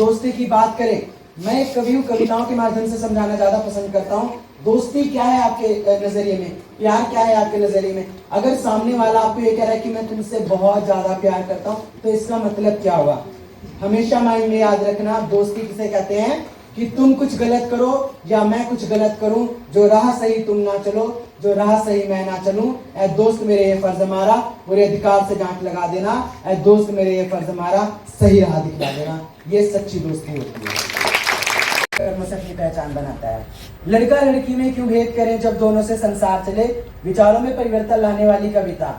दोस्ती की बात करें, मैं एक कवि हूँ, कविताओं के माध्यम से समझाना ज्यादा पसंद करता हूँ। दोस्ती क्या है आपके नजरिए में, प्यार क्या है आपके नजरिए में? अगर सामने वाला आपको ये कह रहा है कि मैं तुमसे बहुत ज्यादा प्यार करता हूँ, तो इसका मतलब क्या हुआ? हमेशा माइंड में याद रखना, दोस्ती किसे कहते हैं कि तुम कुछ गलत करो या मैं कुछ गलत करूं, जो राह सही तुम ना चलो, जो राह सही मैं ना चलूं, ऐ दोस्त मेरे ये फर्ज हमारा, बुरे अधिकार से गांठ लगा देना, ऐ दोस्त मेरे ये फर्ज हमारा, सही राह दिखला देना। ये सच्ची दोस्ती होती है, कर्म से अपनी पहचान बनाता है। लड़का लड़की में क्यों भेद करें जब दोनों से संसार चले, विचारों में परिवर्तन लाने वाली कविता।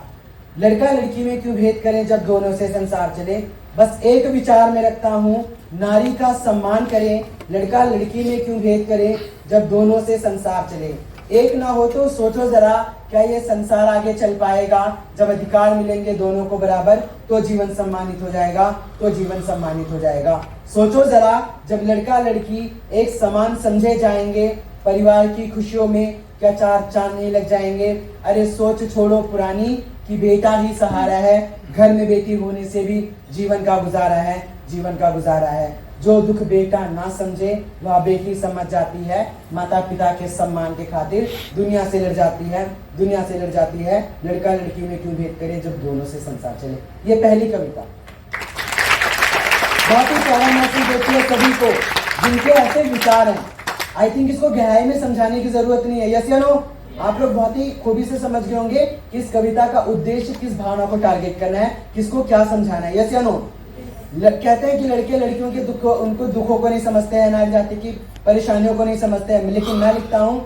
लड़का लड़की में क्यों भेद करें जब दोनों से संसार चले, बस एक विचार में रखता हूँ, नारी का सम्मान करें। लड़का लड़की में क्यों भेद करें जब दोनों से संसार चले। एक ना हो तो सोचो जरा, क्या ये संसार आगे चल पाएगा? जब अधिकार मिलेंगे दोनों को बराबर, तो जीवन सम्मानित हो जाएगा, तो जीवन सम्मानित हो जाएगा। सोचो जरा, जब लड़का लड़की एक समान समझे जाएंगे, परिवार की खुशियों में क्या चार चांद नहीं लग जाएंगे। अरे सोच छोड़ो पुरानी कि बेटा ही सहारा है, घर में बेटी होने से भी जीवन का गुजारा है, जीवन का गुजारा है। जो दुख बेटा ना समझे वह बेटी समझ जाती है, माता पिता के सम्मान के खातिर दुनिया से लड़ जाती है, दुनिया से लड़ जाती है। लड़का लड़की में क्यों भेद करे जब दोनों से संसार चले। ये पहली कविता बहुत ही प्यारा मैसेज देती है सभी को जिनके ऐसे विचार हैं। आई थिंक इसको गहराई में समझाने की जरूरत नहीं है। यस या नो? आप लोग बहुत ही खूबी से समझ गए होंगे कि इस कविता का उद्देश्य किस भावना को टारगेट करना है, किसको क्या समझाना है। यस या नो? कहते हैं कि लड़के लड़कियों के दुख, उनको दुखों को नहीं समझते हैं, नारी जाति की परेशानियों को नहीं समझते हैं। लेकिन मैं लिखता हूँ,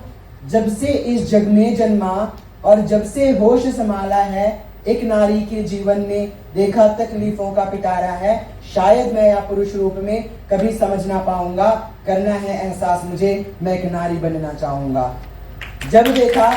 जब से इस जग में जन्मा और जब से होश संभाला है, एक नारी के जीवन में देखा तकलीफों का पिटारा है। शायद मैं या पुरुष रूप में कभी समझ ना पाऊंगा, करना है एहसास मुझे, मैं एक नारी बनना चाहूंगा। जब देखा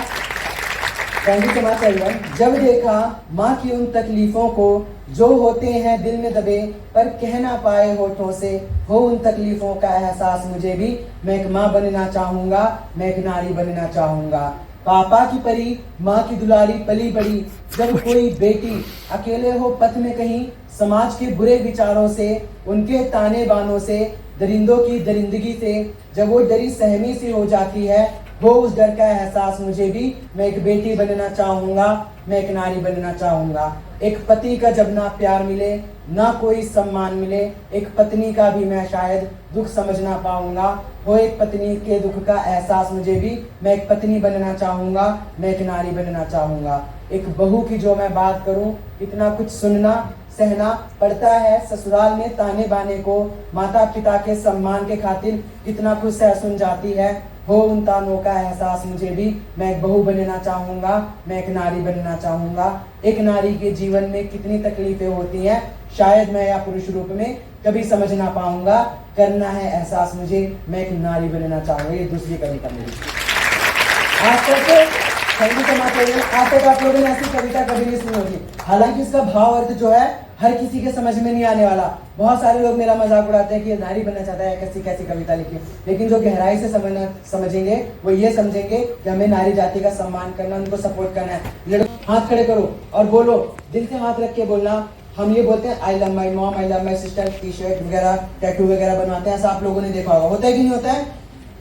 जब देखा माँ की उन तकलीफों को, जो होते हैं दिल में दबे पर कह ना पाए होठों से, हो उन तकलीफों का एहसास मुझे भी, मैं एक माँ बनना चाहूंगा, मैं एक नारी बनना चाहूंगा। पापा की परी, माँ की दुलारी पली बड़ी, जब कोई बेटी अकेले हो पथ में कहीं, समाज के बुरे विचारों से, उनके ताने बानों से, दरिंदों की दरिंदगी से, जब वो डरी सहमी सी हो जाती है, हो उस डर का एहसास मुझे भी, मैं एक बेटी बनना चाहूंगा, मैं एक नारी बनना चाहूंगा। एक पति का जब ना प्यार मिले, ना कोई सम्मान मिले, एक पत्नी का भी मैं शायद दुख समझ ना पाऊंगा, हो एक पत्नी के दुख का एहसास मुझे भी, मैं एक पत्नी बनना चाहूंगा, मैं एक नारी बनना चाहूंगा। एक बहू की जो मैं बात करूं, इतना कुछ सुनना सहना पड़ता है ससुराल में ताने बाने को, माता पिता के सम्मान के खातिर कितना कुछ सह सुन जाती है, हो उन तानों का एहसास मुझे भी, मैं एक बहू बनना चाहूंगा, मैं एक नारी बनना चाहूंगा। एक नारी के जीवन में कितनी तकलीफें होती हैं, शायद मैं या पुरुष रूप में कभी समझ ना पाऊंगा, करना है एहसास मुझे, मैं एक नारी बनना चाहूंगा। ये दूसरी कविता मेरी। आज तक आप लोगों ने ऐसी कविता कभी नहीं सुनी होगी। हालांकि इसका भाव अर्थ जो है हर किसी के समझ में नहीं आने वाला। बहुत सारे लोग मेरा मजाक उड़ाते हैं कि ये नारी बनना चाहता है, कैसी कैसी कविता लिखी। लेकिन जो गहराई से समझेंगे वो ये समझेंगे कि हमें नारी जाति का सम्मान करना, उनको सपोर्ट करना है। हाथ खड़े करो और बोलो, दिल से हाथ रख के बोलना। हम ये बोलते हैं I love my mom, I love my sister, T shirt वगैरह टैटू वगैरह बनवाते हैं, ऐसा आप लोगों ने देखा होगा। होता है कि नहीं होता है?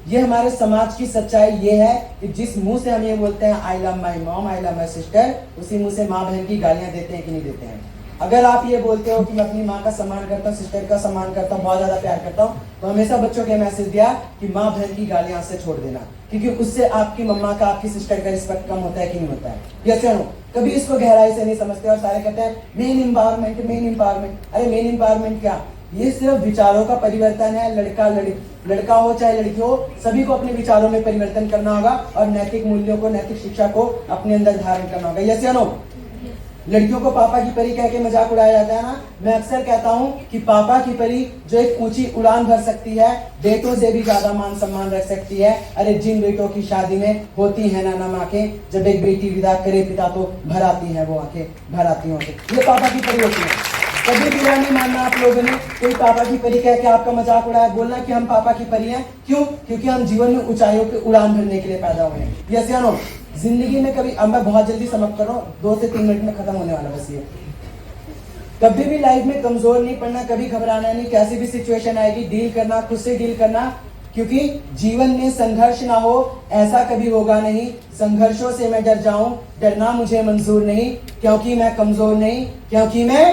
ये हमारे समाज की सच्चाई ये है कि जिस मुंह से हम ये बोलते हैं I love my mom, I love my sister, उसी मुंह से माँ बहन की गालियां देते हैं कि नहीं देते हैं। अगर आप ये बोलते हो कि मैं अपनी माँ का सम्मान करता हूँ, सिस्टर का सम्मान करता हूँ, बहुत ज्यादा प्यार करता हूँ, तो हमेशा बच्चों के मैसेज दिया कि माँ बहन की गालियां से छोड़ देना, क्योंकि उससे आपकी मम्मा का, आपकी सिस्टर का रिस्पेक्ट कम होता है कि नहीं होता है। यस या नो? कभी इसको गहराई से नहीं समझते और सारे कहते हैं मेन एम्पावरमेंट, मेन एम्पावरमेंट। अरे मेन एम्पावरमेंट क्या? ये सिर्फ विचारों का परिवर्तन है। लड़का हो चाहे लड़की हो, सभी को अपने विचारों में परिवर्तन करना होगा और नैतिक मूल्यों को, नैतिक शिक्षा को अपने अंदर धारण करना होगा। यस या नो? लड़कियों को पापा की परी कह के मजाक उड़ाया जाता है ना। मैं अक्सर कहता हूँ कि पापा की परी जो एक ऊंची उड़ान भर सकती है, बेटों से भी ज्यादा मान सम्मान रख सकती है। अरे जिन बेटों की शादी में होती है ना आंखें, जब एक बेटी विदा करे पिता तो भर आती है वो आंखें, भर आती हैं। ये पापा की परी होती है। कभी बुरा नहीं मानना आप लोगों ने कोई पापा की परी कह के आपका मजाक उड़ाया, बोलना कि हम पापा की परी हैं। क्यों? क्योंकि हम जीवन में ऊंचाइयों की उड़ान भरने के लिए पैदा हुए हैं। यस या नो? जिंदगी में कभी, अब मैं बहुत जल्दी समाप्त कर रहा हूँ, 2 से 3 मिनट में खत्म होने वाला बस ये। कभी भी लाइफ में कमजोर नहीं पड़ना, कभी घबराना नहीं, कैसी भी सिचुएशन आएगी डील करना, खुद से डील करना, क्योंकि जीवन में संघर्ष ना हो ऐसा कभी होगा नहीं। संघर्षों से मैं डर जाऊं, डरना मुझे मंजूर नहीं, क्योंकि मैं कमजोर नहीं, क्योंकि मैं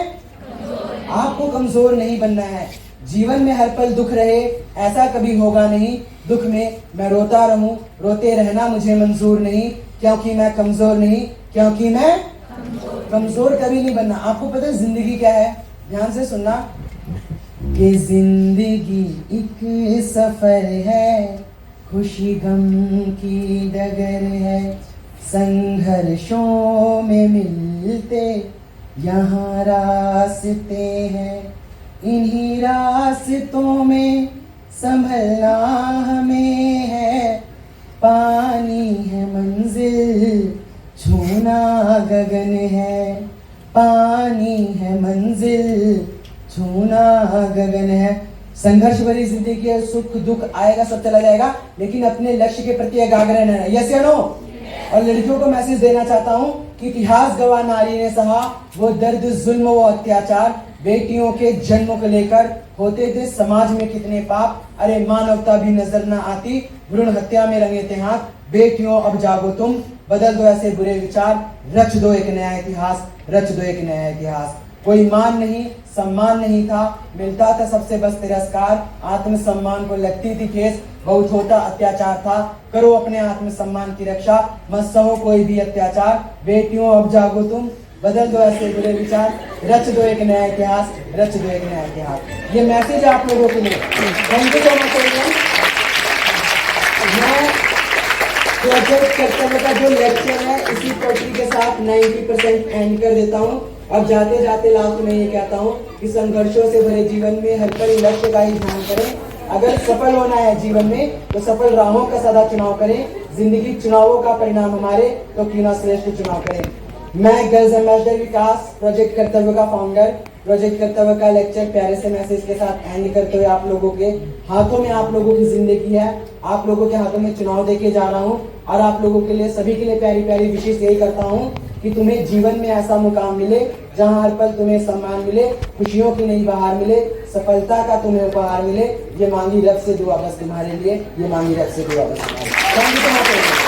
आपको कमजोर नहीं बनना है। जीवन में हर पल दुख रहे ऐसा कभी होगा नहीं, दुख में मैं रोता रहूं, रोते रहना मुझे मंजूर नहीं, क्योंकि मैं कमजोर नहीं, क्योंकि मैं कमजोर कभी नहीं बनना। आपको पता है जिंदगी क्या है? ध्यान से सुनना कि जिंदगी एक सफर है, खुशी गम की डगर है, संघर्षों में मिलते यहाँ रास्ते हैं, इन्हीं रास्तों में संभलना हमें है, पानी है मंजिल छूना गगन है, पानी है मंजिल छूना गगन है। संघर्ष भरी जिंदगी है, सुख दुख आएगा, सब चला जाएगा, लेकिन अपने लक्ष्य के प्रति एकाग्र रहना है। यस या नो? और लड़कियों को मैसेज देना चाहता हूं कि इतिहास गवाह नारी ने सहा वो दर्द, जुल्म व अत्याचार, बेटियों के जन्म को लेकर होते थे समाज में कितने पाप, अरे मानवता भी नजर न आती, भ्रूण हत्या में रंगे थे हाथ, बेटियों अब जागो तुम, बदल दो ऐसे बुरे विचार, रच दो एक नया इतिहास, रच दो एक नया इतिहास। कोई मान नहीं, सम्मान नहीं था, मिलता था सबसे बस तिरस्कार, आत्मसम्मान को लगती थी ठेस, बहुत होता अत्याचार था, करो अपने आत्मसम्मान की रक्षा, मत सहो कोई भी अत्याचार, बेटियों अब जागो तुम, बदल दो ऐसे बुरे विचार, रच दो एक नया इतिहास, रच दो एक नया इतिहास। ये मैसेज है आप लोगों के लिए। Thank you so much. मैं प्रोजेक्ट कर्तव्य का जो लेक्चर है इसी पोट्री के साथ 90% एंड कर देता हूँ। अब जाते जाते लास्ट में ये कहता हूँ कि संघर्षों से भरे जीवन में हर पल लक्ष्य का ही ध्यान करें। अगर सफल होना है जीवन में तो सफल राहों का सदा चुनाव करें। जिंदगी चुनावों का परिणाम हमारे, तो क्यों ना श्रेष्ठ चुनाव करें। मैं गर्ल्स एम्बेसडर विकास, प्रोजेक्ट कर्तव्य का फाउंडर, प्रोजेक्ट कर्तव्य का लेक्चर प्यारे से मैसेज के साथ एंड करते हुए आप लोगों के हाथों में आप लोगों की जिंदगी है, आप लोगों के हाथों में चुनाव देके जा रहा हूँ और आप लोगों के लिए सभी के लिए प्यारी प्यारी विशेष यही करता हूँ कि तुम्हें जीवन में ऐसा मुकाम मिले जहाँ हर पल तुम्हें सम्मान मिले, खुशियों की नई बहार मिले, सफलता का तुम्हें उपहार मिले। ये मांगी रब से दुआ बस तुम्हारे लिए, ये मांगी रब से दुआ बस तुम्हारे लिए।